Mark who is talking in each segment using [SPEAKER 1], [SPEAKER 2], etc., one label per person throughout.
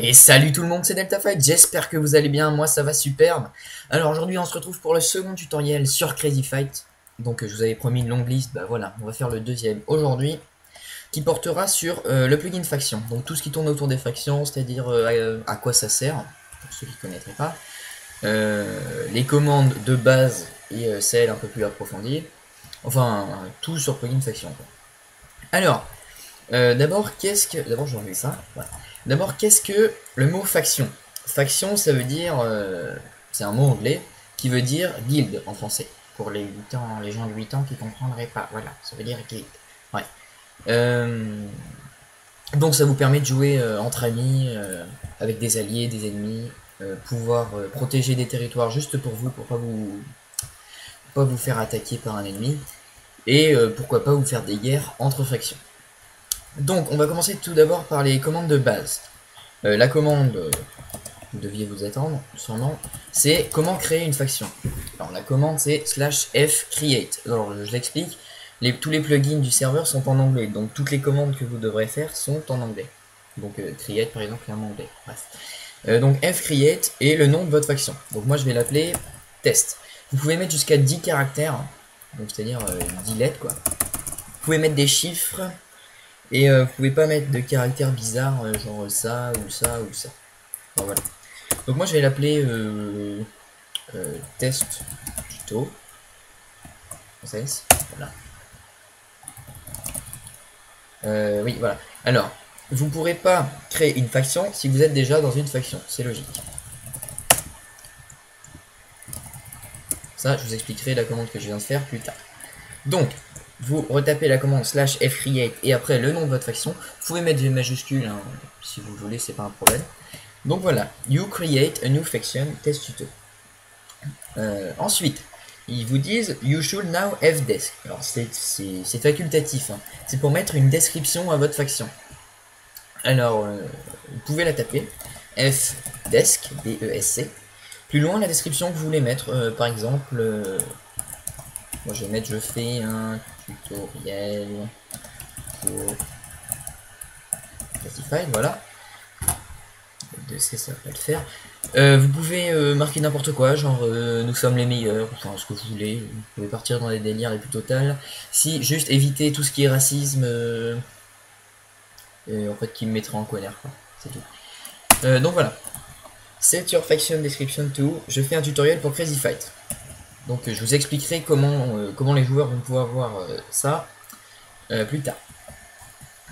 [SPEAKER 1] Et salut tout le monde, c'est DeltaFight, j'espère que vous allez bien, moi ça va superbe. Alors aujourd'hui on se retrouve pour le second tutoriel sur Crazy Fight. Donc je vous avais promis une longue liste, bah voilà, on va faire le deuxième aujourd'hui, qui portera sur le plugin faction. Donc tout ce qui tourne autour des factions, c'est-à-dire à quoi ça sert, pour ceux qui ne connaîtraient pas. Les commandes de base et celles un peu plus approfondies. Enfin, tout sur plugin faction, quoi. Alors, d'abord, D'abord, je vais enlever ça. Voilà. D'abord, qu'est-ce que le mot faction? Faction, ça veut dire... c'est un mot anglais qui veut dire guild en français. Pour les 8 ans, les gens de 8 ans qui comprendraient pas. Voilà, ça veut dire guild. Ouais. Euh, donc ça vous permet de jouer entre amis, avec des alliés, des ennemis, pouvoir protéger des territoires juste pour vous, pour pas vous faire attaquer par un ennemi, et pourquoi pas vous faire des guerres entre factions. Donc, on va commencer tout d'abord par les commandes de base. La commande, vous deviez vous attendre, sûrement, c'est comment créer une faction. Alors, la commande, c'est /f_create. Alors, je l'explique, tous les plugins du serveur sont en anglais, donc toutes les commandes que vous devrez faire sont en anglais. Donc, create, par exemple, est en anglais. Bref. Donc, f_create et le nom de votre faction. Donc, moi, je vais l'appeler test. Vous pouvez mettre jusqu'à 10 caractères, donc c'est-à-dire 10 lettres, quoi. Vous pouvez mettre des chiffres. Et vous pouvez pas mettre de caractères bizarres, genre ça ou ça ou ça. Enfin, voilà. Donc moi je vais l'appeler test tuto. Voilà. Oui, voilà. Alors, vous pourrez pas créer une faction si vous êtes déjà dans une faction. C'est logique. Ça, je vous expliquerai la commande que je viens de faire plus tard. Donc, vous retapez la commande /f_create et après le nom de votre faction. Vous pouvez mettre des majuscules, hein, si vous voulez, c'est pas un problème. Donc voilà, you create a new faction, test tuto. Ensuite, ils vous disent you should now have desk. Alors c'est facultatif, hein. C'est pour mettre une description à votre faction. Alors, vous pouvez la taper, f desk, D-E-S-C. Plus loin, la description que vous voulez mettre, par exemple, moi je vais mettre je fais un tutoriel pour Classify, voilà. Ça va pas le faire. Vous pouvez marquer n'importe quoi, genre nous sommes les meilleurs, enfin ce que vous voulez. Vous pouvez partir dans des délires les plus totales. Si juste éviter tout ce qui est racisme, en fait qui me mettrait en colère, quoi. C'est tout. Donc voilà. Set your faction description to. Je fais un tutoriel pour Crazy Fight. Donc je vous expliquerai comment les joueurs vont pouvoir voir ça plus tard.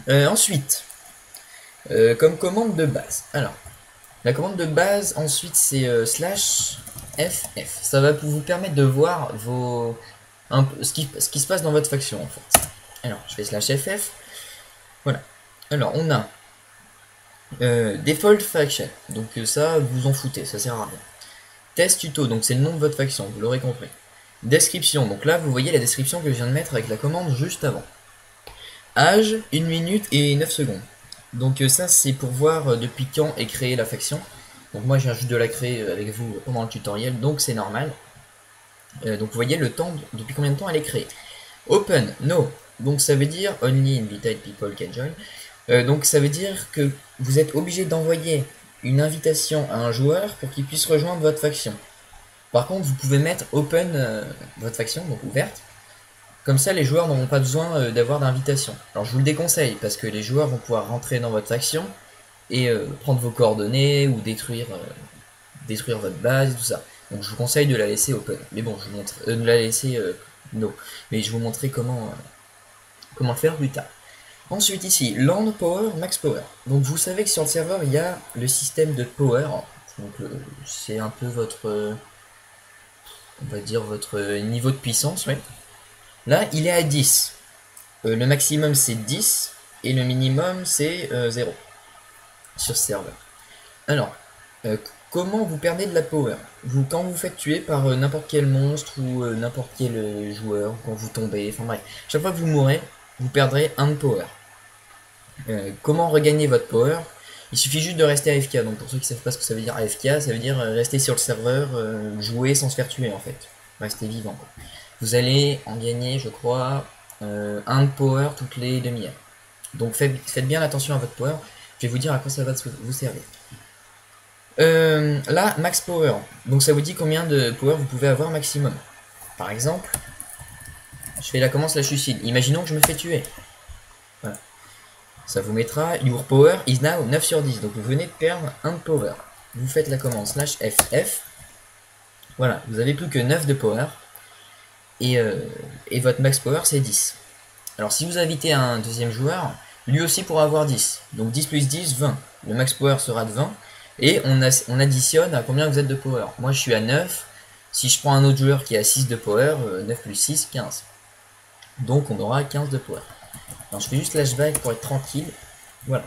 [SPEAKER 1] Ensuite, comme commande de base. Alors, la commande de base, ensuite, c'est /ff. Ça va vous permettre de voir ce qui se passe dans votre faction, en fait. Alors, je fais /ff. Voilà. Alors, on a default faction. Donc ça, vous en foutez, ça sert à rien. Test tuto, donc c'est le nom de votre faction, vous l'aurez compris. Description, donc là, vous voyez la description que je viens de mettre avec la commande juste avant. Âge, 1 minute et 9 secondes. Donc ça c'est pour voir depuis quand est créée la faction. Donc moi je viens juste de la créer avec vous pendant le tutoriel, donc c'est normal. Donc vous voyez le temps, depuis combien de temps elle est créée. Open, no. Donc ça veut dire only invited people can join. Donc ça veut dire que vous êtes obligé d'envoyer une invitation à un joueur pour qu'il puisse rejoindre votre faction. Par contre vous pouvez mettre open votre faction, donc ouverte. Comme ça, les joueurs n'auront pas besoin d'avoir d'invitation. Alors je vous le déconseille, parce que les joueurs vont pouvoir rentrer dans votre faction et prendre vos coordonnées ou détruire votre base et tout ça. Donc je vous conseille de la laisser open. Mais bon, je vous montre, de la laisser no. Mais je vous montrerai comment le faire plus tard. Ensuite ici, land power, max power. Donc vous savez que sur le serveur, il y a le système de power. Donc c'est un peu votre, on va dire votre niveau de puissance, ouais. Là, il est à 10. Le maximum, c'est 10. Et le minimum, c'est 0. Sur ce serveur. Alors, comment vous perdez de la power? Quand vous faites tuer par n'importe quel monstre ou n'importe quel joueur, quand vous tombez, enfin bref. Chaque fois que vous mourrez, vous perdrez 1 de power. Comment regagner votre power? Il suffit juste de rester AFK. Donc pour ceux qui ne savent pas ce que ça veut dire AFK, ça veut dire rester sur le serveur, jouer sans se faire tuer en fait. Rester vivant, quoi. Vous allez en gagner, je crois, 1 de power toutes les demi-heures. Donc faites bien attention à votre power. Je vais vous dire à quoi ça va vous servir. Là, max power. Donc ça vous dit combien de power vous pouvez avoir maximum. Par exemple, je fais la commande /suicide. Imaginons que je me fais tuer. Voilà. Ça vous mettra your power is now 9 sur 10. Donc vous venez de perdre 1 de power. Vous faites la commande /ff. Voilà, vous avez plus que 9 de power. Et votre max power c'est 10. Alors si vous invitez un deuxième joueur, lui aussi pourra avoir 10. Donc 10 plus 10, 20. Le max power sera de 20. Et on additionne à combien vous êtes de power. Moi je suis à 9. Si je prends un autre joueur qui a 6 de power, 9 plus 6, 15. Donc on aura 15 de power. Alors je fais juste flashback pour être tranquille. Voilà.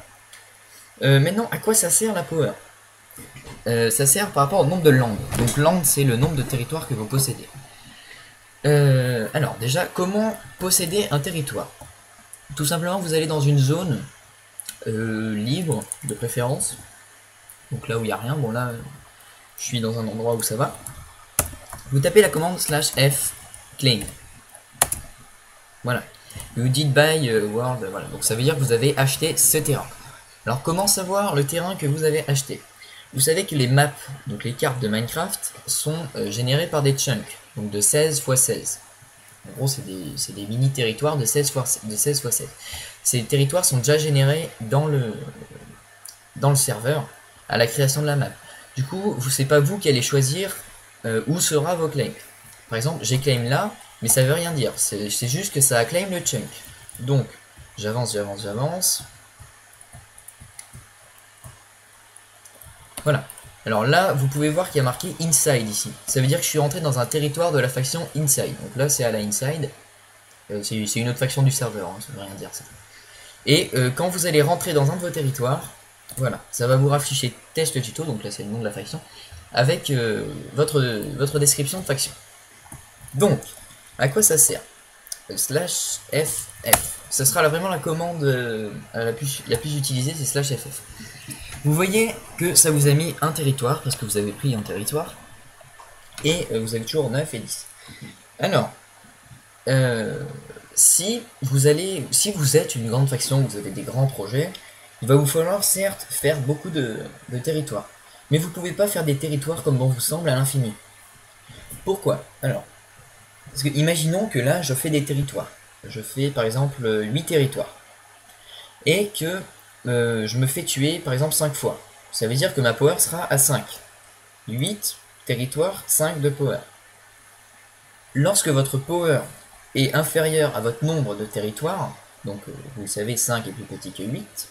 [SPEAKER 1] Maintenant, à quoi ça sert la power? Ça sert par rapport au nombre de landes. Donc land c'est le nombre de territoires que vous possédez. Alors déjà, comment posséder un territoire? Tout simplement, vous allez dans une zone libre de préférence. Donc là où il n'y a rien, bon là je suis dans un endroit où ça va. Vous tapez la commande /f claim. Voilà. Vous dites buy world, voilà. Donc ça veut dire que vous avez acheté ce terrain. Alors comment savoir le terrain que vous avez acheté? Vous savez que les maps, donc les cartes de Minecraft, sont générées par des chunks, donc de 16 x 16. En gros, c'est des mini-territoires de 16 x 16. Ces territoires sont déjà générés dans le serveur à la création de la map. Du coup, c'est pas vous qui allez choisir où sera vos claims. Par exemple, j'ai claim là, mais ça veut rien dire. C'est juste que ça a claim le chunk. Donc, j'avance. Voilà. Alors là, vous pouvez voir qu'il y a marqué inside ici. Ça veut dire que je suis rentré dans un territoire de la faction inside. Donc là, c'est à la inside. C'est une autre faction du serveur, hein, ça veut rien dire ça. Et quand vous allez rentrer dans un de vos territoires, voilà, ça va vous afficher test tuto, donc là c'est le nom de la faction, avec votre description de faction. Donc, à quoi ça sert? /ff. Ça sera vraiment la commande la plus utilisée, c'est /ff. Vous voyez que ça vous a mis un territoire, parce que vous avez pris un territoire, et vous avez toujours 9 et 10. Alors, si vous êtes une grande faction, vous avez des grands projets, il va vous falloir certes faire beaucoup de territoires. Mais vous ne pouvez pas faire des territoires comme bon vous semble à l'infini. Pourquoi? Alors, parce que imaginons que là je fais des territoires. Je fais par exemple 8 territoires. Et que je me fais tuer par exemple 5 fois. Ça veut dire que ma power sera à 5. 8 territoires, 5 de power. Lorsque votre power est inférieur à votre nombre de territoires, donc vous le savez 5 est plus petit que 8,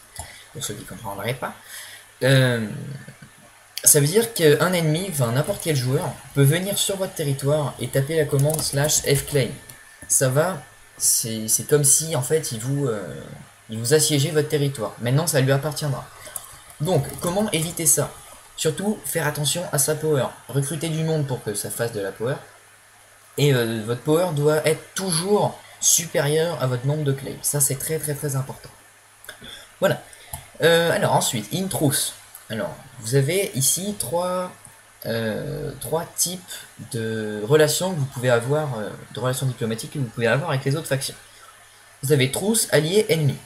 [SPEAKER 1] pour ceux qui ne comprendraient pas, ça veut dire qu'un ennemi, enfin n'importe quel joueur, peut venir sur votre territoire et taper la commande /fclaim. Ça va, c'est comme si en fait il vous assiégeait votre territoire. Maintenant ça lui appartiendra. Donc comment éviter ça? Surtout faire attention à sa power. Recruter du monde pour que ça fasse de la power. Et votre power doit être toujours supérieur à votre nombre de claims. Ça c'est très important. Voilà. Alors ensuite, intruth. Alors, vous avez ici trois types de relations que vous pouvez avoir, de relations diplomatiques que vous pouvez avoir avec les autres factions. Vous avez truce, allié, ennemi.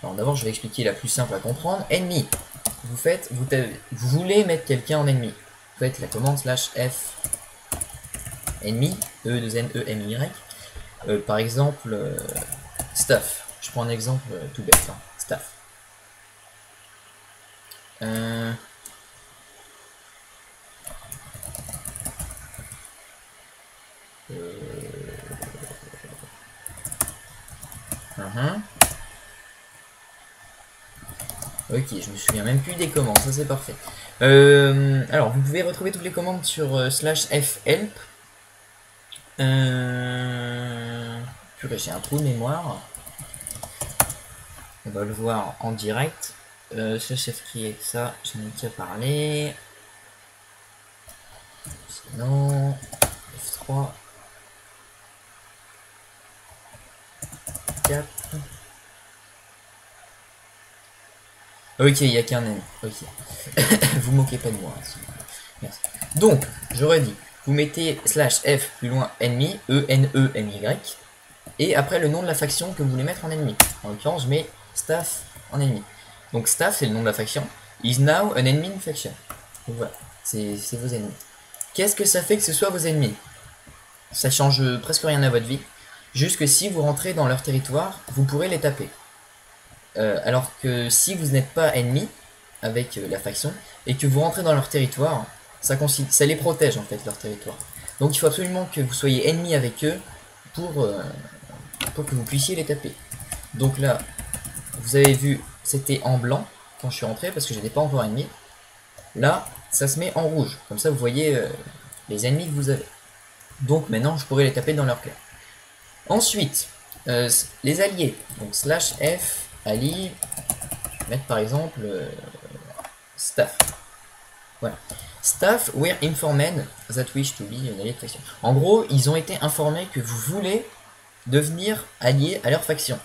[SPEAKER 1] Alors d'abord, je vais expliquer la plus simple à comprendre. Ennemi. Vous voulez mettre quelqu'un en ennemi. Vous faites la commande /f ennemi, E2NEMY. Par exemple, staff. Je prends un exemple tout bête. Hein. Staff. Ok, je me souviens même plus des commandes, ça c'est parfait. Alors, vous pouvez retrouver toutes les commandes sur /fhelp. Purée, j'ai un trou de mémoire. On va le voir en direct. /fcreate, ça, j'en ai déjà parlé. Sinon, F3. 4. Ok, il n'y a qu'un ennemi. Ok. Vous moquez pas de moi. Merci. Donc, j'aurais dit, vous mettez /f plus loin ennemi, ENEMY, et après le nom de la faction que vous voulez mettre en ennemi. En l'occurrence, je mets staff en ennemi. Donc staff c'est le nom de la faction. Is now an enemy faction. Donc voilà, c'est vos ennemis. Qu'est-ce que ça fait que ce soit vos ennemis? Ça change presque rien à votre vie. Juste que si vous rentrez dans leur territoire, vous pourrez les taper. Alors que si vous n'êtes pas ennemi avec la faction et que vous rentrez dans leur territoire, ça les protège en fait leur territoire. Donc il faut absolument que vous soyez ennemi avec eux pour que vous puissiez les taper. Donc là, vous avez vu, c'était en blanc quand je suis rentré parce que j'étais pas encore ennemi. Là, ça se met en rouge. Comme ça, vous voyez les ennemis que vous avez. Donc maintenant, je pourrais les taper dans leur cœur. Ensuite, les alliés. Donc slash F, allié. Je vais mettre par exemple staff. Voilà. Staff were informed that wish to be an allied faction. En gros, ils ont été informés que vous voulez devenir allié à leur faction.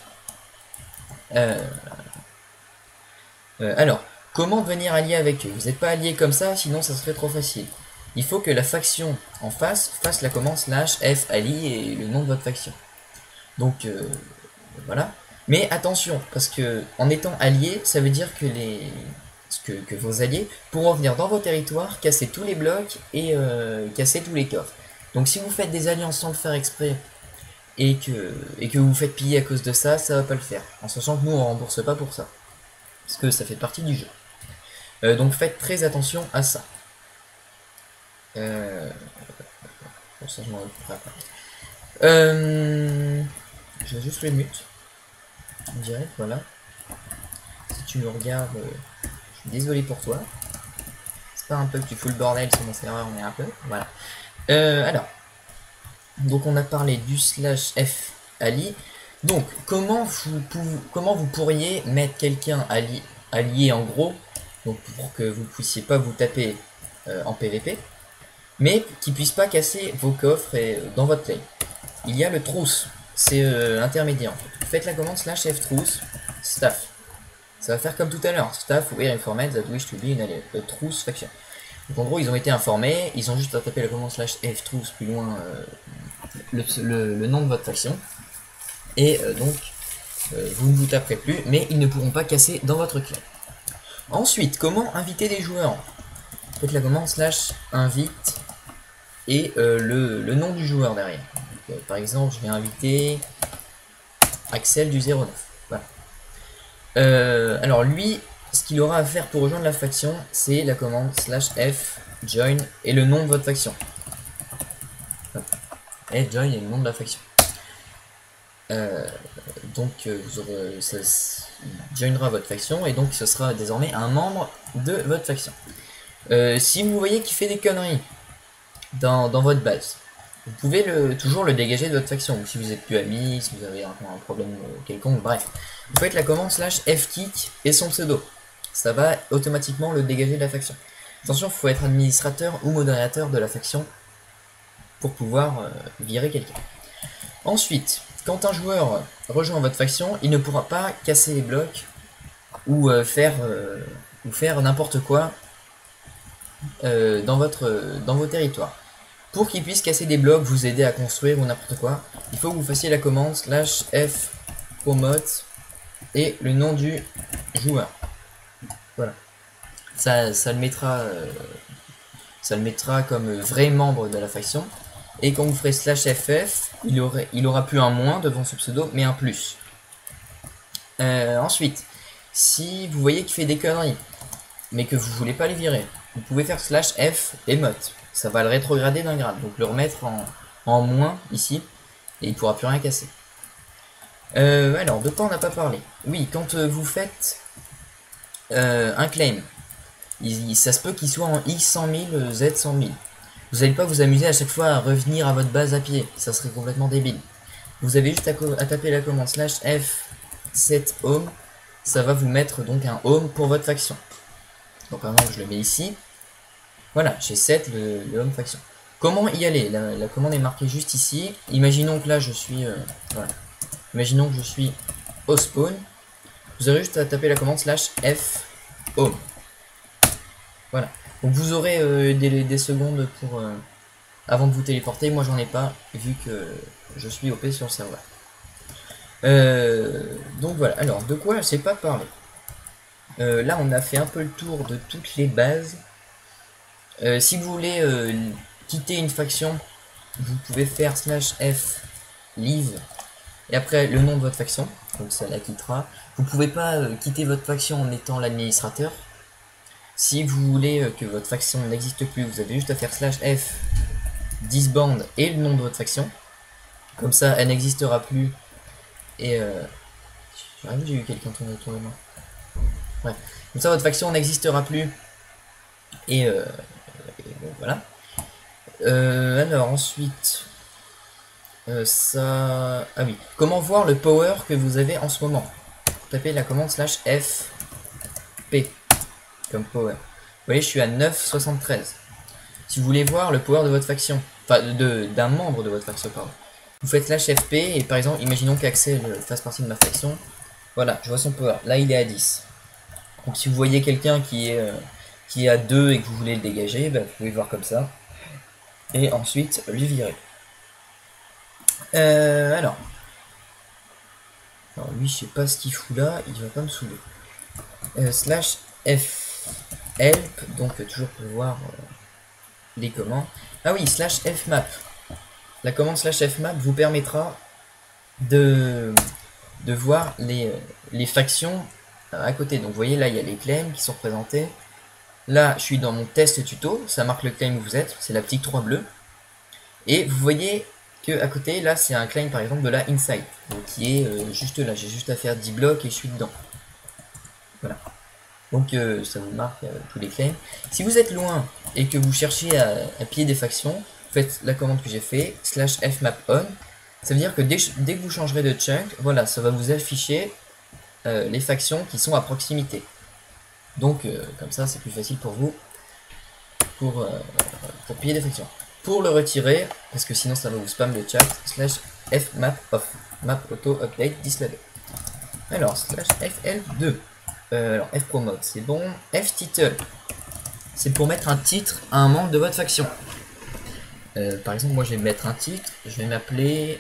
[SPEAKER 1] Alors, comment devenir allié avec eux? Vous n'êtes pas allié comme ça, sinon ça serait trop facile. Il faut que la faction en face fasse la commande slash F allié et le nom de votre faction. Donc voilà. Mais attention, parce que en étant allié, ça veut dire que que vos alliés pourront venir dans vos territoires, casser tous les blocs et casser tous les coffres. Donc si vous faites des alliances sans le faire exprès et que vous vous faites piller à cause de ça, ça va pas le faire. En sachant que nous on rembourse pas pour ça. Parce que ça fait partie du jeu. Donc faites très attention à ça. Pour ça je m'en occuperai après. Je vais juste le mute. En direct, voilà. Si tu me regardes, je suis désolé pour toi. C'est pas un peu que tu fous le bordel sur mon serveur, mais un peu. Voilà. Alors. Donc on a parlé du slash F allié. Donc comment vous pourriez mettre quelqu'un allié en gros, donc pour que vous puissiez pas vous taper en PVP, mais qui puisse pas casser vos coffres et dans votre play. Il y a le trousse, c'est intermédiaire en fait. Vous faites la commande slash F trousse staff. Ça va faire comme tout à l'heure, staff were informed that wish to be a trousse faction. Donc en gros ils ont été informés, ils ont juste à taper la commande slash F trousse plus loin le nom de votre faction. Et donc vous ne vous taperez plus, mais ils ne pourront pas casser dans votre clan. Ensuite, comment inviter des joueurs? Faites la commande slash invite et le nom du joueur derrière. Donc, par exemple, je vais inviter Axel du 09. Voilà. Alors lui, ce qu'il aura à faire pour rejoindre la faction, c'est la commande slash F join et le nom de votre faction. F join et le nom de la faction. Donc vous aurez, ça joinera votre faction et donc ce sera désormais un membre de votre faction. Si vous voyez qu'il fait des conneries dans votre base, vous pouvez toujours le dégager de votre faction. Ou si vous êtes plus amis, si vous avez un problème quelconque, bref. Vous faites la commande slash fkick et son pseudo. Ça va automatiquement le dégager de la faction. Attention, il faut être administrateur ou modérateur de la faction pour pouvoir virer quelqu'un. Ensuite, quand un joueur rejoint votre faction, il ne pourra pas casser les blocs ou faire n'importe quoi dans vos territoires. Pour qu'il puisse casser des blocs, vous aider à construire ou n'importe quoi, il faut que vous fassiez la commande slash F promote et le nom du joueur. Voilà. Ça le mettra comme vrai membre de la faction. Et quand vous ferez slash FF, il aura plus un moins devant ce pseudo, mais un plus. Ensuite, si vous voyez qu'il fait des conneries, mais que vous voulez pas les virer, vous pouvez faire slash F emote. Ça va le rétrograder d'un grade, donc le remettre en moins ici, et il pourra plus rien casser. Alors, de quoi on n'a pas parlé? Oui, quand vous faites un claim, ça se peut qu'il soit en X 100 000, Z 100 000. Vous n'allez pas vous amuser à chaque fois à revenir à votre base à pied, ça serait complètement débile. Vous avez juste à taper la commande slash F set home, ça va vous mettre donc un home pour votre faction. Donc par exemple je le mets ici, voilà, j'ai set le home faction. Comment y aller? La commande est marquée juste ici. Imaginons que là je suis voilà. Imaginons que je suis au spawn. Vous avez juste à taper la commande slash F home. Voilà. Donc vous aurez des secondes pour avant de vous téléporter. Moi j'en ai pas vu que je suis OP sur le serveur. Donc voilà. Alors de quoi je sais pas parler. Là on a fait un peu le tour de toutes les bases. Si vous voulez quitter une faction, vous pouvez faire /f leave et après le nom de votre faction, donc ça la quittera. Vous pouvez pas quitter votre faction en étant l'administrateur. Si vous voulez que votre faction n'existe plus, vous avez juste à faire /f disband et le nom de votre faction. Comme ça, elle n'existera plus. Et j'ai eu quelqu'un tourner autour de moi. Ouais. Comme ça, votre faction n'existera plus. Et bon, voilà. Alors ensuite, ça. Ah oui. Comment voir le power que vous avez en ce moment? Tapez la commande /fp comme power. Vous voyez, je suis à 9,73. Si vous voulez voir le power de votre faction, enfin d'un membre de votre faction, pardon, vous faites /fp et par exemple, imaginons qu'Axel fasse partie de ma faction. Voilà, je vois son power. Là, il est à 10. Donc si vous voyez quelqu'un qui est à 2 et que vous voulez le dégager, bah, vous pouvez le voir comme ça. Et ensuite, lui virer. Alors lui, je sais pas ce qu'il fout là, il va pas me saouler. /f help, donc toujours pour voir les commandes. Ah oui, /fmap. La commande /fmap vous permettra de voir les factions à côté. Donc vous voyez là, il y a les claims qui sont représentés. Là, je suis dans mon test tuto, ça marque le claim où vous êtes, c'est la petite 3 bleue. Et vous voyez que à côté, là, c'est un claim par exemple de la inside, donc qui est juste là. J'ai juste à faire 10 blocs et je suis dedans. Voilà. Donc ça vous marque tous les claims. Si vous êtes loin et que vous cherchez à piller des factions, faites la commande que j'ai fait, /fmapon. Ça veut dire que dès que vous changerez de chunk, voilà, ça va vous afficher les factions qui sont à proximité. Donc comme ça, c'est plus facile pour vous pour piller des factions. Pour le retirer, parce que sinon ça va vous spam le chat, /fmapoff, map auto update display. Alors /fl2. Alors fpromode c'est bon. ftitle c'est pour mettre un titre à un membre de votre faction. Par exemple, moi je vais mettre un titre, je vais m'appeler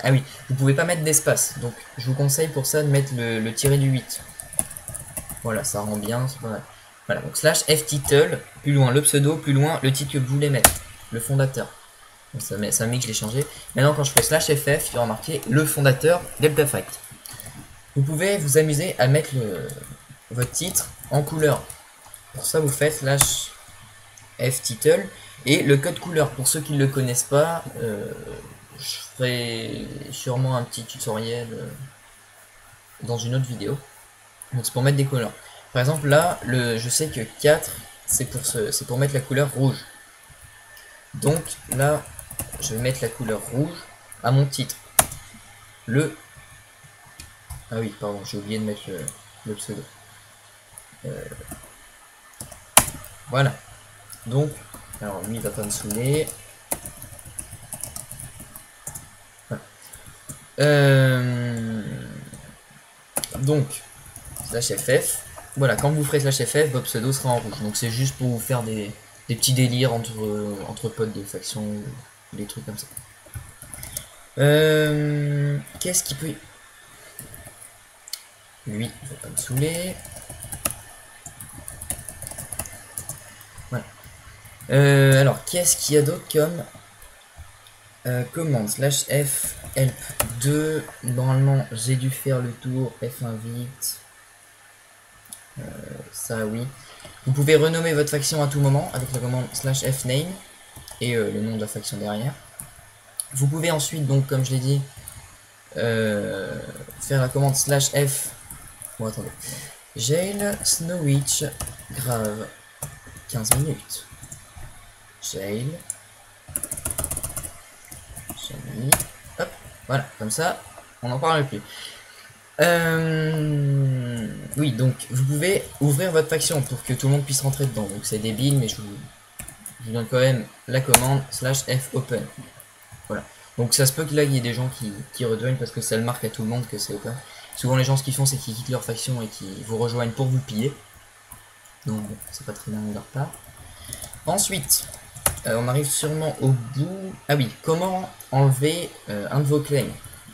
[SPEAKER 1] ah oui, vous pouvez pas mettre d'espace, donc je vous conseille pour ça de mettre le tiré du 8. Voilà, ça rend bien, c'est pas mal. Voilà, donc /ftitle, plus loin le pseudo, plus loin le titre que vous voulez mettre, le fondateur. Donc ça m'a mis que je l'ai changé. Maintenant, quand je fais /ff, il y aura marqué le fondateur DeltaFight. Vous pouvez vous amuser à mettre votre titre en couleur. Pour ça, vous faites /ftitle et le code couleur. Pour ceux qui ne le connaissent pas, je ferai sûrement un petit tutoriel dans une autre vidéo. Donc c'est pour mettre des couleurs. Par exemple, là, je sais que 4, c'est pour mettre la couleur rouge. Donc là, je vais mettre la couleur rouge à mon titre. Ah oui, pardon, j'ai oublié de mettre le pseudo. Voilà. Donc, alors lui il va pas me saouler. Voilà. Donc, /ff. Voilà, quand vous ferez /ff, votre pseudo sera en rouge. Donc c'est juste pour vous faire des petits délires entre potes de faction, des trucs comme ça. Qu'est-ce qui peut... Lui, il va pas me saouler. Voilà. Alors, qu'est-ce qu'il y a d'autre comme commande /f help 2. Normalement, j'ai dû faire le tour. F1 vite. Ça, oui. Vous pouvez renommer votre faction à tout moment avec la commande /fname et le nom de la faction derrière. Vous pouvez ensuite, donc, comme je l'ai dit, faire la commande /f. Bon, attendez. Jail Snowwitch grave 15 minutes. Jail. Hop, voilà, comme ça, on n'en parle plus. Oui, donc vous pouvez ouvrir votre faction pour que tout le monde puisse rentrer dedans. Donc c'est débile, mais je vous donne quand même la commande /fopen. Voilà. Donc ça se peut que là il y ait des gens qui rejoignent parce que ça le marque à tout le monde que c'est open. Souvent les gens ce qu'ils font c'est qu'ils quittent leur faction et qu'ils vous rejoignent pour vous piller. Donc bon, c'est pas très bien de leur part. Ensuite, on arrive sûrement au bout. Ah oui, comment enlever un de vos claims.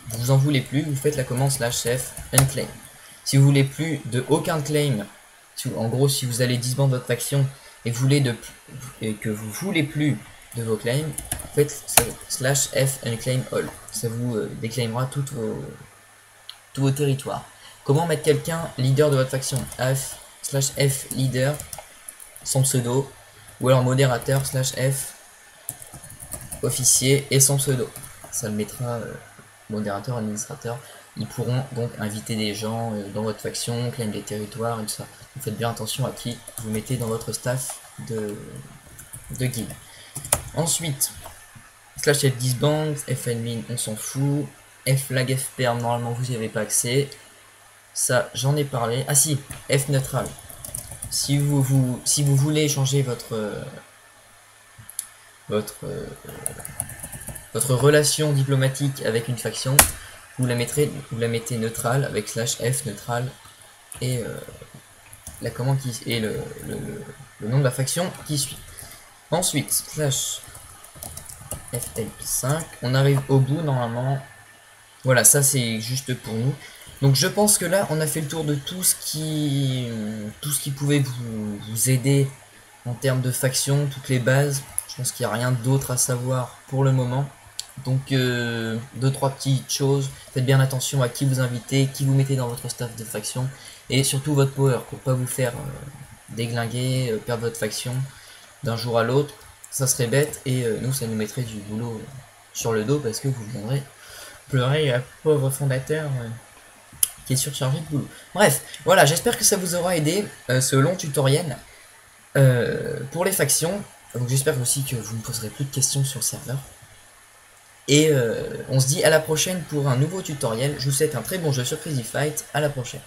[SPEAKER 1] vous en voulez plus, vous faites la commande /f unclaim. Si vous voulez plus de aucun claim, en gros si vous allez disband votre faction et que vous voulez plus de vos claims, faites /f unclaim all. Ça vous déclaimera tous vos territoires. Comment mettre quelqu'un leader de votre faction? /f leader, son pseudo, ou alors modérateur /f officier et son pseudo. Ça le mettra modérateur, administrateur. Ils pourront donc inviter des gens dans votre faction, claim des territoires et tout ça. Vous faites bien attention à qui vous mettez dans votre staff de guild. Ensuite, /f disband, f-admin, on s'en fout. F-flag, f-perm, normalement vous n'y avez pas accès. Ça, j'en ai parlé. Ah si, f-neutral. Si vous voulez changer votre relation diplomatique avec une faction, vous la mettez neutrale avec /f neutral et la commande qui est le nom de la faction qui suit. Ensuite /f5, on arrive au bout normalement. Voilà, ça c'est juste pour nous. Donc je pense que là on a fait le tour de tout ce qui pouvait vous aider en termes de faction, toutes les bases. Je pense qu'il n'y a rien d'autre à savoir pour le moment. Donc 2-3 petites choses. Faites bien attention à qui vous invitez, qui vous mettez dans votre staff de faction. Et surtout votre power pour pas vous faire déglinguer, perdre votre faction d'un jour à l'autre. Ça serait bête et nous ça nous mettrait du boulot sur le dos parce que vous viendrez pleurer à pauvre fondateur qui est surchargé de boulot. Bref, voilà, j'espère que ça vous aura aidé ce long tutoriel pour les factions. Donc j'espère aussi que vous ne poserez plus de questions sur le serveur. Et on se dit à la prochaine pour un nouveau tutoriel. Je vous souhaite un très bon jeu sur Crazy Fight. À la prochaine.